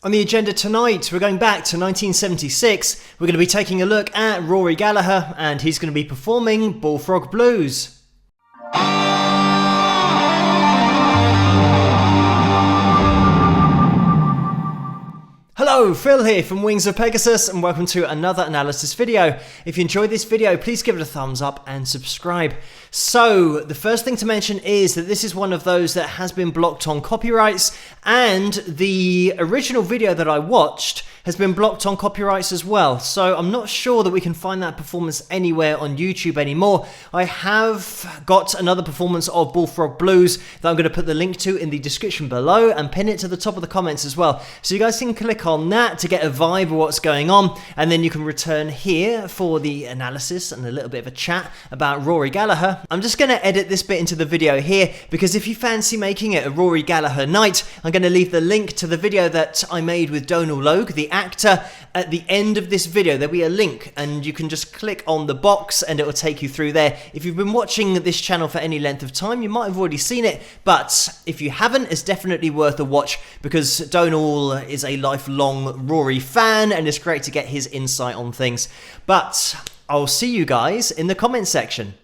On the agenda tonight, we're going back to 1976. We're going to be taking a look at Rory Gallagher, and he's going to be performing Bullfrog Blues. Hello, Phil here from Wings of Pegasus, and welcome to another analysis video. If you enjoyed this video, please give it a thumbs up and subscribe. So, the first thing to mention is that this is one of those that has been blocked on copyrights, and the original video that I watched has been blocked on copyrights as well. So I'm not sure that we can find that performance anywhere on YouTube anymore. I have got another performance of Bullfrog Blues that I'm going to put the link to in the description below and pin it to the top of the comments as well. So you guys can click on that to get a vibe of what's going on, and then you can return here for the analysis and a little bit of a chat about Rory Gallagher. I'm just going to edit this bit into the video here because if you fancy making it a Rory Gallagher night, I'm going to leave the link to the video that I made with Donal Logue, the actor, at the end of this video. There'll be a link and you can just click on the box and it will take you through there. If you've been watching this channel for any length of time, you might have already seen it, but if you haven't, it's definitely worth a watch because Donal is a lifelong Rory fan and it's great to get his insight on things. But I'll see you guys in the comment section.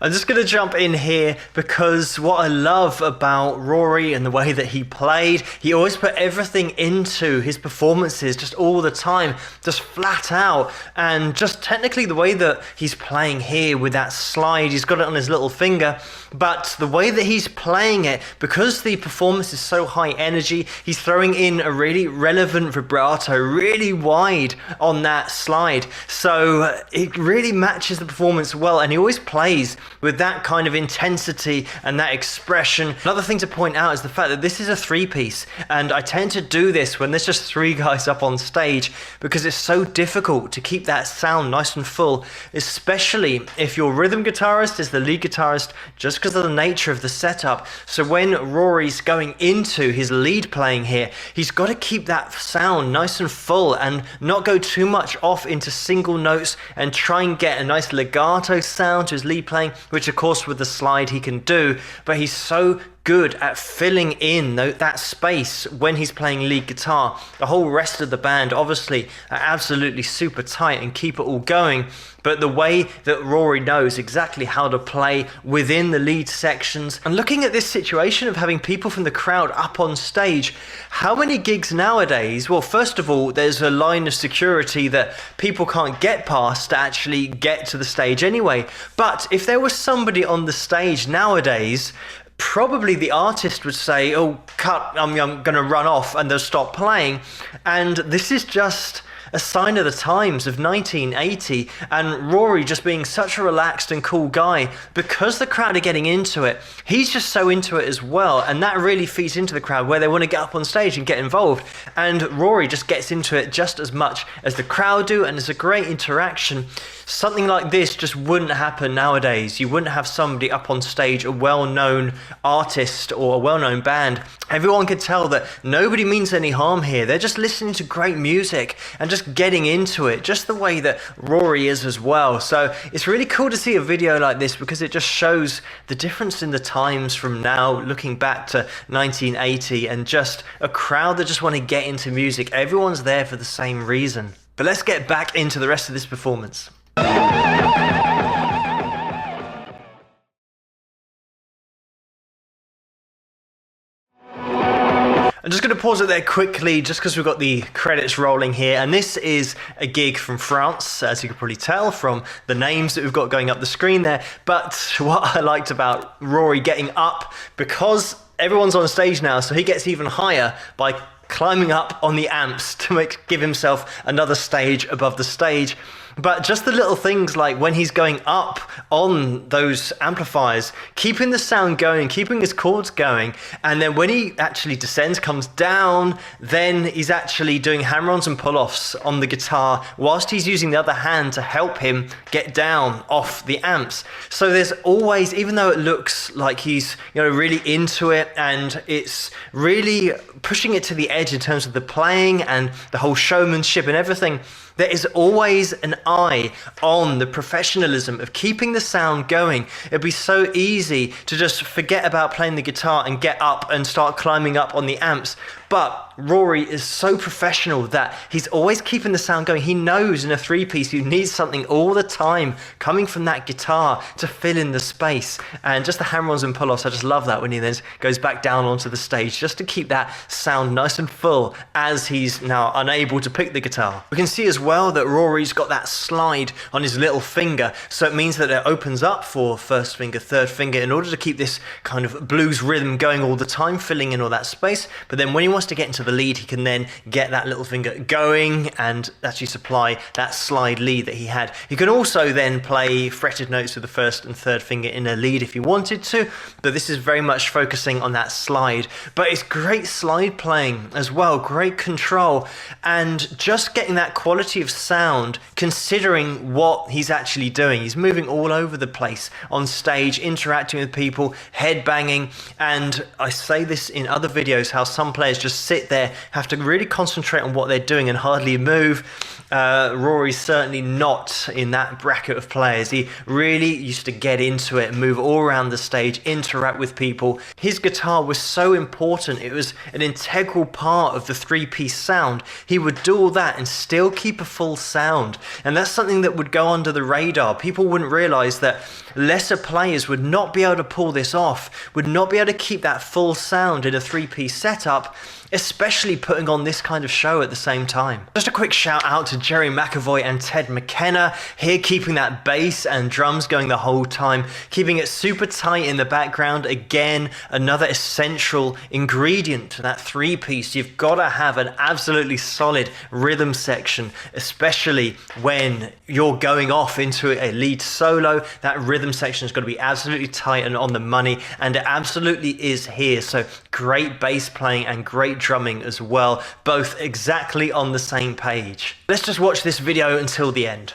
I'm just going to jump in here because what I love about Rory and the way that he played, he always put everything into his performances just all the time, just flat out. And just technically the way that he's playing here with that slide, he's got it on his little finger, but the way that he's playing it, because the performance is so high energy, he's throwing in a really relevant vibrato, really wide on that slide. So it really matches the performance well, and he always plays with that kind of intensity and that expression. Another thing to point out is the fact that this is a three-piece, and I tend to do this when there's just three guys up on stage because it's so difficult to keep that sound nice and full, especially if your rhythm guitarist is the lead guitarist, just because of the nature of the setup. So when Rory's going into his lead playing here, he's got to keep that sound nice and full and not go too much off into single notes and try and get a nice legato sound to his lead playing, which of course with the slide he can do, but he's so good at filling in that space when he's playing lead guitar. The whole rest of the band obviously are absolutely super tight and keep it all going, but the way that Rory knows exactly how to play within the lead sections. And looking at this situation of having people from the crowd up on stage, how many gigs nowadays? Well, first of all, there's a line of security that people can't get past to actually get to the stage anyway. But if there was somebody on the stage nowadays, probably the artist would say, oh, cut, I'm going to run off, and they'll stop playing. And this is just a sign of the times of 1980, and Rory just being such a relaxed and cool guy, because the crowd are getting into it, he's just so into it as well, and that really feeds into the crowd where they want to get up on stage and get involved, and Rory just gets into it just as much as the crowd do, and it's a great interaction. Something like this just wouldn't happen nowadays. You wouldn't have somebody up on stage, a well-known artist or a well-known band. Everyone could tell that nobody means any harm here. They're just listening to great music and just getting into it, just the way that Rory is as well. So it's really cool to see a video like this because it just shows the difference in the times from now, looking back to 1980, and just a crowd that just want to get into music. Everyone's there for the same reason. But let's get back into the rest of this performance. I'm just going to pause it there quickly just because we've got the credits rolling here, and this is a gig from France, as you can probably tell from the names that we've got going up the screen there. But what I liked about Rory getting up, because everyone's on stage now, so he gets even higher by climbing up on the amps to give himself another stage above the stage. But just the little things like when he's going up on those amplifiers, keeping the sound going, keeping his chords going, and then when he actually descends, comes down, then he's actually doing hammer-ons and pull-offs on the guitar whilst he's using the other hand to help him get down off the amps. So there's always, even though it looks like he's really into it and it's really pushing it to the edge in terms of the playing and the whole showmanship and everything, there is always an eye on the professionalism of keeping the sound going. It'd be so easy to just forget about playing the guitar and get up and start climbing up on the amps. But Rory is so professional that he's always keeping the sound going. He knows in a three-piece you need something all the time coming from that guitar to fill in the space. And just the hammer-ons and pull-offs, I just love that when he then goes back down onto the stage just to keep that sound nice and full as he's now unable to pick the guitar. We can see as well that Rory's got that slide on his little finger, so it means that it opens up for first finger, third finger in order to keep this kind of blues rhythm going all the time, filling in all that space. But then when he wants to get into the lead, he can then get that little finger going and actually supply that slide lead that he had. He can also then play fretted notes with the first and third finger in a lead if he wanted to, but this is very much focusing on that slide. But it's great slide playing as well, great control, and just getting that quality of sound considering what he's actually doing. He's moving all over the place on stage, interacting with people, head banging, and I say this in other videos how some players just sit there, have to really concentrate on what they're doing and hardly move. Rory's certainly not in that bracket of players. He really used to get into it, move all around the stage, interact with people. His guitar was so important. It was an integral part of the three-piece sound. He would do all that and still keep a full sound. And that's something that would go under the radar. People wouldn't realize that lesser players would not be able to pull this off, would not be able to keep that full sound in a three-piece setup, especially putting on this kind of show at the same time. Just a quick shout out to Jerry McAvoy and Ted McKenna here, keeping that bass and drums going the whole time, keeping it super tight in the background. Again, another essential ingredient to that three-piece. You've got to have an absolutely solid rhythm section, especially when you're going off into a lead solo. That rhythm section has got to be absolutely tight and on the money, and it absolutely is here. So great bass playing and great drumming as well, both exactly on the same page. Let's just watch this video until the end.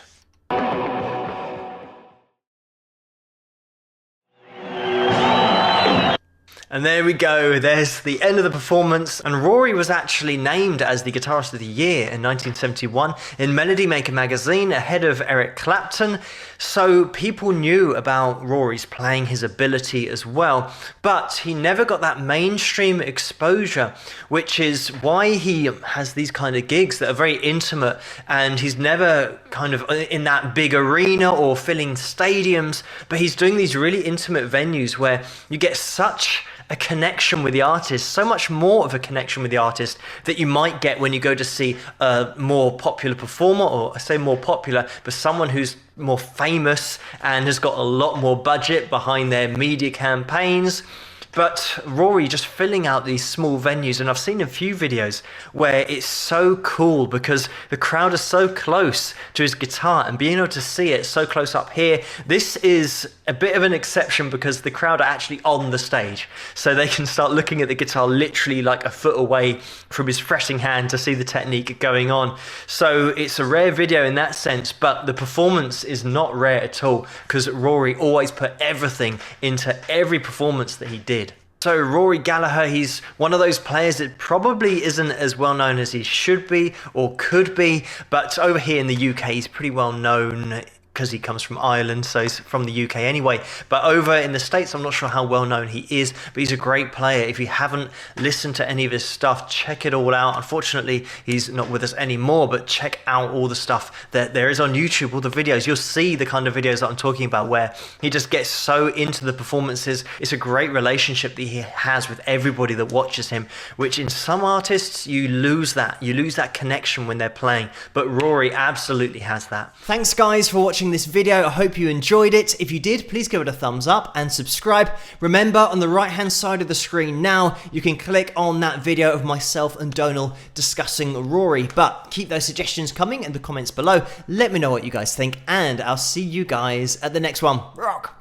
And there we go, there's the end of the performance, and Rory was actually named as the Guitarist of the Year in 1971 in Melody Maker magazine ahead of Eric Clapton, so people knew about Rory's playing, his ability as well, but he never got that mainstream exposure, which is why he has these kind of gigs that are very intimate, and he's never kind of in that big arena or filling stadiums, but he's doing these really intimate venues where you get such a connection with the artist, so much more of a connection with the artist that you might get when you go to see a more popular performer, or I say more popular, but someone who's more famous and has got a lot more budget behind their media campaigns. But Rory just filling out these small venues, and I've seen a few videos where it's so cool because the crowd is so close to his guitar, and being able to see it so close up here, this is a bit of an exception because the crowd are actually on the stage, so they can start looking at the guitar literally like a foot away from his fretting hand to see the technique going on. So it's a rare video in that sense, but the performance is not rare at all because Rory always put everything into every performance that he did. So Rory Gallagher, he's one of those players that probably isn't as well known as he should be or could be, but over here in the UK he's pretty well known because he comes from Ireland, so he's from the UK anyway. But over in the States, I'm not sure how well known he is, but he's a great player. If you haven't listened to any of his stuff, check it all out. Unfortunately, he's not with us anymore, but check out all the stuff that there is on YouTube, all the videos. You'll see the kind of videos that I'm talking about where he just gets so into the performances. It's a great relationship that he has with everybody that watches him, which in some artists, you lose that. You lose that connection when they're playing, but Rory absolutely has that. Thanks guys for watching this video. I hope you enjoyed it. If you did, please give it a thumbs up and subscribe. Remember, on the right hand side of the screen now, you can click on that video of myself and Donal discussing Rory, but keep those suggestions coming in the comments below. Let me know what you guys think, and I'll see you guys at the next one. Rock!